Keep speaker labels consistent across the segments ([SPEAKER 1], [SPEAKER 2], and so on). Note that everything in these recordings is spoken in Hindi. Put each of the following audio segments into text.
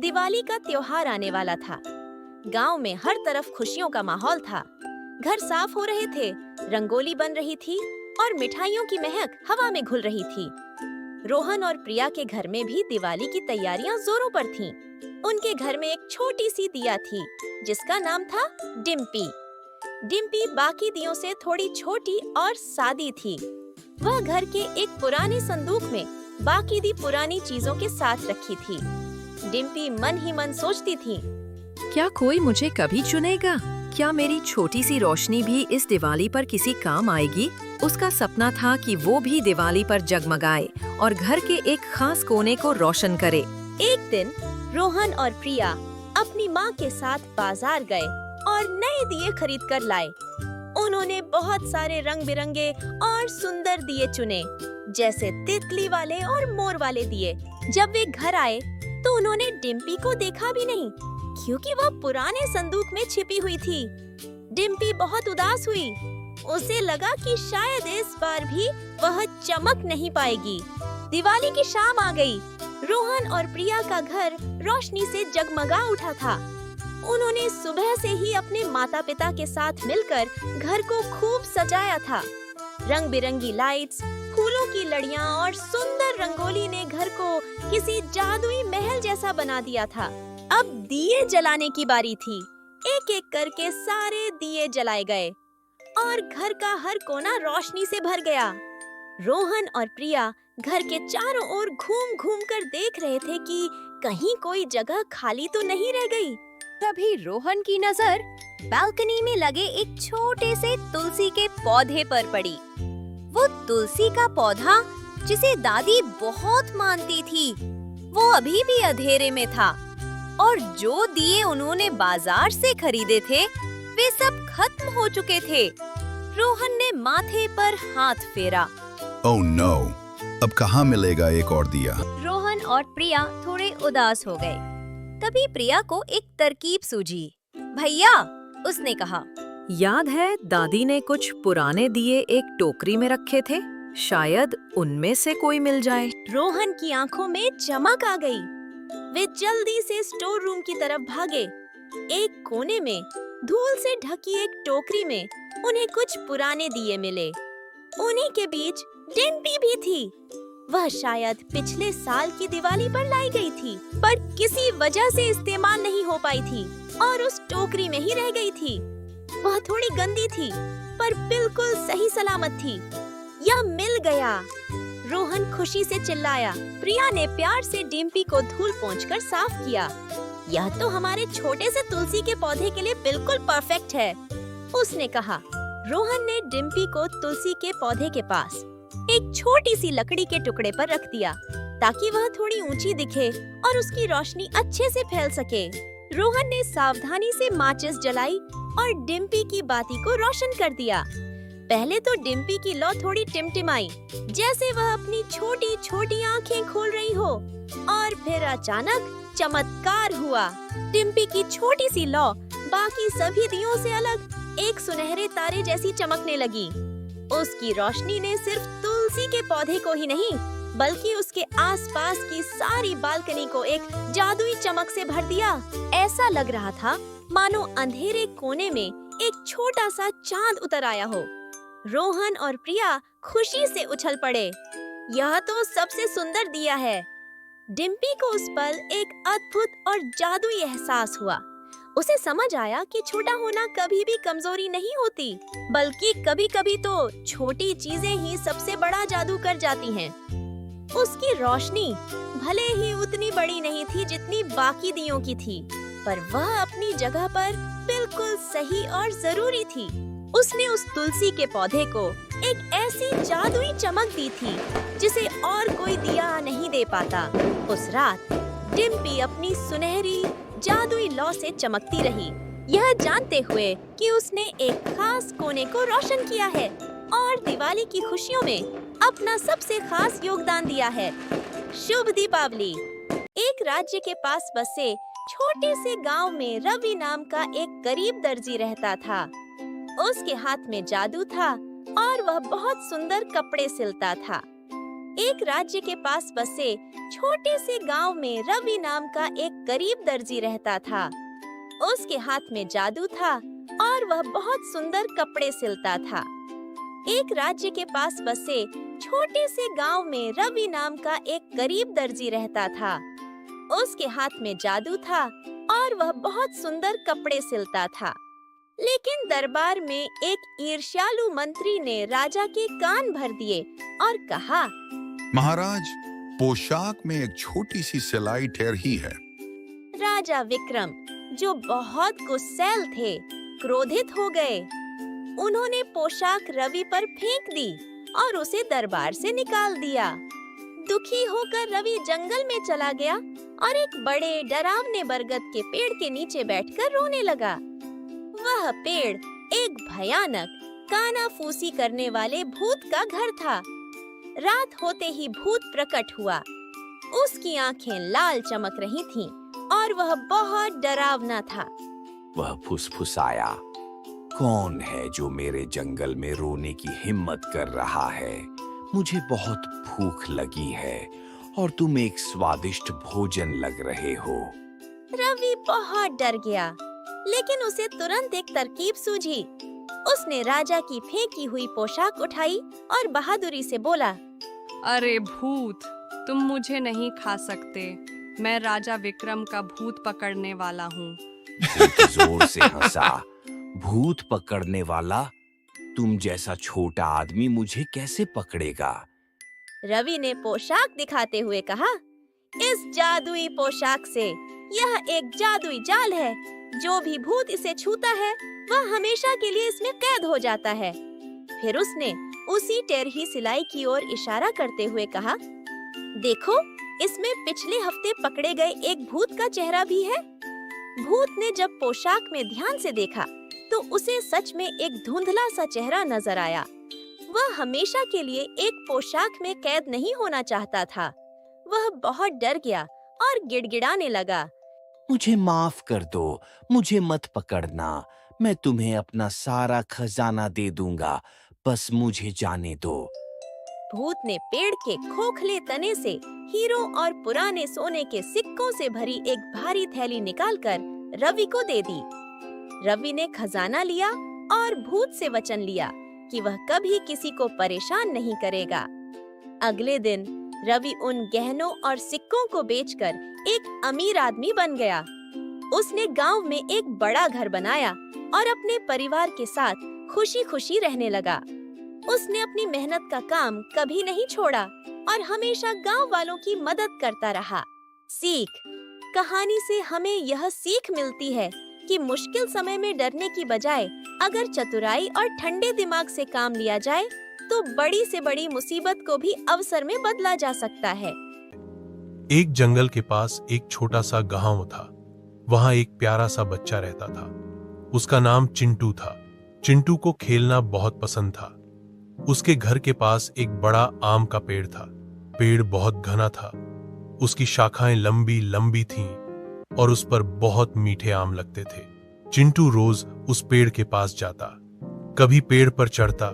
[SPEAKER 1] दिवाली का त्योहार आने वाला था। गांव में हर तरफ खुशियों का माहौल था। घर साफ हो रहे थे, रंगोली बन रही थी और मिठाइयों की महक हवा में घुल रही थी। रोहन और प्रिया के घर में भी दिवाली की तैयारियां जोरों पर थीं। उनके घर में एक छोटी सी दिया थी जिसका नाम था डिम्पी। डिम्पी बाकी दियों से थोड़ी छोटी और सादी थी। वह घर के एक पुराने संदूक में बाकी दी पुरानी चीजों के साथ रखी थी। डिम्पी मन ही मन सोचती थी,
[SPEAKER 2] क्या कोई मुझे कभी चुनेगा? क्या मेरी छोटी सी रोशनी भी इस दिवाली पर किसी काम आएगी? उसका सपना था कि वो भी दिवाली पर जगमगाए और घर के एक खास कोने को रोशन करे।
[SPEAKER 1] एक दिन रोहन और प्रिया अपनी माँ के साथ बाजार गए और नए दिए खरीद कर लाए। उन्होंने बहुत सारे रंग बिरंगे और सुंदर दिए चुने, जैसे तितली वाले और मोर वाले दिए। जब वे घर आए तो उन्होंने डिम्पी को देखा भी नहीं, क्योंकि वह पुराने संदूक में छिपी हुई थी। डिम्पी बहुत उदास हुई। उसे लगा कि शायद इस बार भी वह चमक नहीं पाएगी। दिवाली की शाम आ गई। रोहन और प्रिया का घर रोशनी से जगमगा उठा था। उन्होंने सुबह से ही अपने माता पिता के साथ मिलकर घर को खूब सजाया था। रंग बिरंगी लाइट्स, फूलों की लड़ियां और सुंदर रंगोली ने घर को किसी जादुई महल जैसा बना दिया था। अब दिए जलाने की बारी थी। एक एक करके सारे दिए जलाए गए और घर का हर कोना रोशनी से भर गया। रोहन और प्रिया घर के चारों ओर घूम-घूम कर देख रहे थे कि कहीं कोई जगह खाली तो नहीं रह गई।
[SPEAKER 3] तभी रोहन की नजर बालकनी में लगे एक छोटे से तुलसी के पौधे पर पड़ी। वो तुलसी का पौधा जिसे दादी बहुत मानती थी, वो अभी भी अंधेरे में था और जो दिए उन्होंने बाजार से खरीदे थे वे सब खत्म हो चुके थे। रोहन ने माथे पर हाथ फेरा।
[SPEAKER 4] ओह नो, अब कहाँ मिलेगा एक और दिया?
[SPEAKER 3] रोहन और प्रिया थोड़े उदास हो गए। तभी प्रिया को एक तरकीब सूझी। भैया, उसने कहा,
[SPEAKER 2] याद है दादी ने कुछ पुराने दिए एक टोकरी में रखे थे? शायद उनमें से कोई मिल जाए।
[SPEAKER 1] रोहन की आंखों में चमक आ गई। वे जल्दी से स्टोर रूम की तरफ भागे। एक कोने में धूल से ढकी एक टोकरी में उन्हें कुछ पुराने दिए मिले। उन्हीं के बीच डिम्पी भी थी। वह शायद पिछले साल की दिवाली पर लाई गई थी, पर किसी वजह से इस्तेमाल नहीं हो पाई थी और उस टोकरी में ही रह गई थी। वह थोड़ी गंदी थी, पर बिल्कुल सही सलामत थी। यह मिल गया। रोहन खुशी से चिल्लाया। प्रिया ने प्यार से डिम्पी को धूल पोंछकर साफ किया। यह तो हमारे छोटे से तुलसी के पौधे के लिए बिल्कुल परफेक्ट है, उसने कहा। रोहन ने डिम्पी को तुलसी के पौधे के पास एक छोटी सी लकड़ी के टुकड़े पर रख दिया, ताकि वह थोड़ी ऊंची दिखे और उसकी रोशनी अच्छे से फैल सके। रोहन ने सावधानी से माचिस जलाई और डिम्पी की बाती को रोशन कर दिया। पहले तो डिम्पी की लौ थोड़ी टिमटिमाई, जैसे वह अपनी छोटी छोटी आंखें खोल रही हो, और फिर अचानक चमत्कार हुआ। डिम्पी की छोटी सी लौ बाकी सभी दियों से अलग एक सुनहरे तारे जैसी चमकने लगी। उसकी रोशनी ने सिर्फ तुलसी के पौधे को ही नहीं, बल्कि उसके आसपास की सारी बालकनी को एक जादुई चमक से भर दिया। ऐसा लग रहा था मानो अंधेरे कोने में एक छोटा सा चांद उतर आया हो। रोहन और प्रिया खुशी से उछल पड़े। यह तो सबसे सुंदर दिया है। डिम्पी को उस पल एक अद्भुत और जादुई एहसास हुआ। उसे समझ आया कि छोटा होना कभी भी कमजोरी नहीं होती, बल्कि कभी-कभी तो छोटी चीजें ही सबसे बड़ा जादू कर जाती हैं। उसकी रोशनी भले ही उतनी बड़ी नहीं थी जितनी बाकी दियों की थी, पर वह अपनी जगह पर बिल्कुल सही और जरूरी थी। उसने उस तुलसी के पौधे को एक ऐसी जादुई चमक दी थी जिसे और कोई दिया नहीं दे पाता। उस रात डिम्पी अपनी सुनहरी जादुई लौ से चमकती रही, यह जानते हुए कि उसने एक खास कोने को रोशन किया है और दिवाली की खुशियों में अपना सबसे खास योगदान दिया है। शुभ दीपावली। एक राज्य के पास बसे छोटे से गांव में रवि नाम का एक गरीब दर्जी रहता था। उसके हाथ में जादू था और वह बहुत सुंदर कपड़े सिलता था। एक राज्य के पास बसे छोटे से गांव में रवि नाम का एक गरीब दर्जी रहता था। उसके हाथ में जादू था और वह बहुत सुंदर कपड़े सिलता था। एक राज्य के पास बसे छोटे से गांव में रवि नाम का एक गरीब दर्जी रहता था। उसके हाथ में जादू था और वह बहुत सुंदर कपड़े सिलता था। लेकिन दरबार में एक ईर्ष्यालु मंत्री ने राजा के कान भर दिए और कहा,
[SPEAKER 4] महाराज, पोशाक में एक छोटी सी सिलाई ठहर ही है।
[SPEAKER 1] राजा विक्रम, जो बहुत गुस्सैल थे, क्रोधित हो गए। उन्होंने पोशाक रवि पर फेंक दी और उसे दरबार से निकाल दिया। दुखी होकर रवि जंगल में चला गया और एक बड़े डरावने बरगद के पेड़ के नीचे बैठकर रोने लगा। वह पेड़ एक भयानक कानाफूसी करने वाले भूत का घर था। रात होते ही भूत प्रकट हुआ। उसकी आंखें लाल चमक रही थीं और वह बहुत डरावना था।
[SPEAKER 5] वह फुसफुसाया, कौन है जो मेरे जंगल में रोने की हिम्मत कर रहा है? मुझे बहुत भूख लगी है और तुम एक स्वादिष्ट भोजन लग रहे हो।
[SPEAKER 1] रवि बहुत डर गया, लेकिन उसे तुरंत एक तरकीब सूझी। उसने राजा की फेंकी हुई पोशाक उठाई और बहादुरी से बोला,
[SPEAKER 6] अरे भूत, तुम मुझे नहीं खा सकते। मैं राजा विक्रम का भूत पकड़ने वाला हूँ।
[SPEAKER 5] जोर से हंसा, भूत पकड़ने वाला? तुम जैसा छोटा आदमी मुझे कैसे पकड़ेगा?
[SPEAKER 1] रवि ने पोशाक दिखाते हुए कहा, इस जादुई पोशाक से यह एक जादुई जाल है। जो भी भूत इसे छूता है वह हमेशा के लिए इसमें कैद हो जाता है। फिर उसने उसी टेढ़ी सिलाई की ओर इशारा करते हुए कहा, देखो, इसमें पिछले हफ्ते पकड़े गए एक भूत का चेहरा भी है। भूत ने जब पोशाक में ध्यान से देखा तो उसे सच में एक धुंधला सा चेहरा नजर आया। वह हमेशा के लिए एक पोशाक में कैद नहीं होना चाहता था। वह बहुत डर गया और गिड़गिड़ाने लगा,
[SPEAKER 5] मुझे माफ कर दो, मुझे मत पकड़ना। मैं तुम्हें अपना सारा खजाना दे दूंगा, बस मुझे जाने दो।
[SPEAKER 1] भूत ने पेड़ के खोखले तने से हीरो और पुराने सोने के सिक्कों से भरी एक भारी थैली निकालकर रवि को दे दी। रवि ने खजाना लिया और भूत से वचन लिया कि वह कभी किसी को परेशान नहीं करेगा। अगले दिन रवि उन गहनों और सिक्कों को बेचकर एक अमीर आदमी बन गया। उसने गांव में एक बड़ा घर बनाया और अपने परिवार के साथ खुशी-खुशी रहने लगा। उसने अपनी मेहनत का काम कभी नहीं छोड़ा और हमेशा गांव वालों की मदद करता रहा। सीख: कहानी से हमें यह सीख मिलती है कि मुश्किल समय में डरने की बजाय अगर चतुराई और ठंडे दिमाग से काम लिया जाए तो बड़ी से बड़ी मुसीबत को भी अवसर में बदला जा सकता है।
[SPEAKER 7] एक जंगल के पास एक छोटा सा गांव था। वहां एक प्यारा सा बच्चा रहता था। उसका नाम चिंटू था। चिंटू को खेलना बहुत पसंद था। उसके घर के पास एक बड़ा आम का पेड़ था। पेड़ बहुत घना था। उसकी शाखाएं लंबी लंबी थीं और उस पर बहुत मीठे आम लगते थे। चिंटू रोज उस पेड़ के पास जाता। कभी पेड़ पर चढ़ता,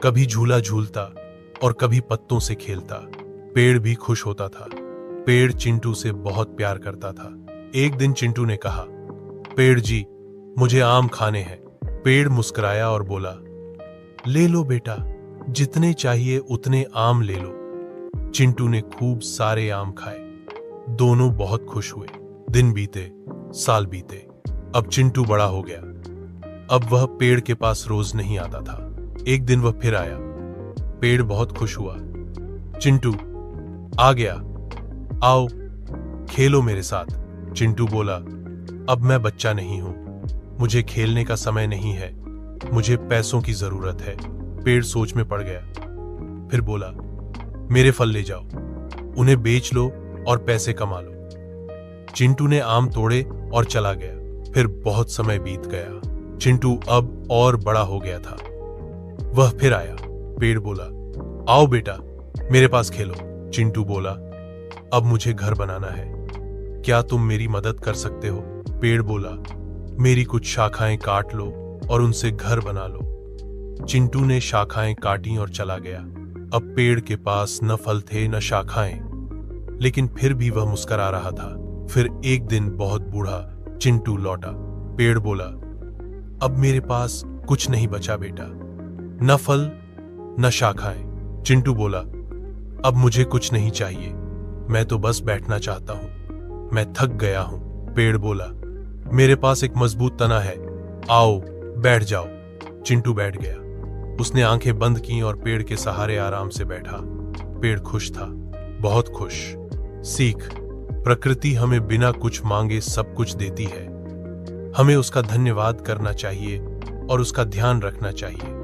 [SPEAKER 7] कभी झूला झूलता और कभी पत्तों से खेलता। पेड़ भी खुश होता था। पेड़ चिंटू से बहुत प्यार करता था। एक दिन चिंटू ने कहा, पेड़ जी, मुझे आम खाने हैं। पेड़ मुस्कुराया और बोला, ले लो बेटा, जितने चाहिए उतने आम ले लो। चिंटू ने खूब सारे आम खाए। दोनों बहुत खुश हुए। दिन बीते, साल बीते। अब चिंटू बड़ा हो गया। अब वह पेड़ के पास रोज नहीं आता था। एक दिन वह फिर आया। पेड़ बहुत खुश हुआ। चिंटू आ गया, आओ खेलो मेरे साथ। चिंटू बोला, अब मैं बच्चा नहीं हूं, मुझे खेलने का समय नहीं है, मुझे पैसों की जरूरत है। पेड़ सोच में पड़ गया। फिर बोला, मेरे फल ले जाओ, उन्हें बेच लो और पैसे कमा लो। चिंटू ने आम तोड़े और चला गया। फिर बहुत समय बीत गया। चिंटू अब और बड़ा हो गया था। वह फिर आया। पेड़ बोला, आओ बेटा, मेरे पास खेलो। चिंटू बोला, अब मुझे घर बनाना है, क्या तुम मेरी मदद कर सकते हो? पेड़ बोला, मेरी कुछ शाखाएं काट लो और उनसे घर बना लो। चिंटू ने शाखाएं काटी और चला गया। अब पेड़ के पास न फल थे न शाखाएं, लेकिन फिर भी वह मुस्कुरा रहा था। फिर एक दिन बहुत बूढ़ा चिंटू लौटा। पेड़ बोला, अब मेरे पास कुछ नहीं बचा बेटा, न फल न शाखाएं। चिंटू बोला, अब मुझे कुछ नहीं चाहिए, मैं तो बस बैठना चाहता हूं, मैं थक गया हूं। पेड़ बोला, मेरे पास एक मजबूत तना है, आओ बैठ जाओ। चिंटू बैठ गया। उसने आंखें बंद की और पेड़ के सहारे आराम से बैठा। पेड़ खुश था, बहुत खुश। सीख, प्रकृति हमें बिना कुछ मांगे सब कुछ देती है। हमें उसका धन्यवाद करना चाहिए और उसका ध्यान रखना चाहिए।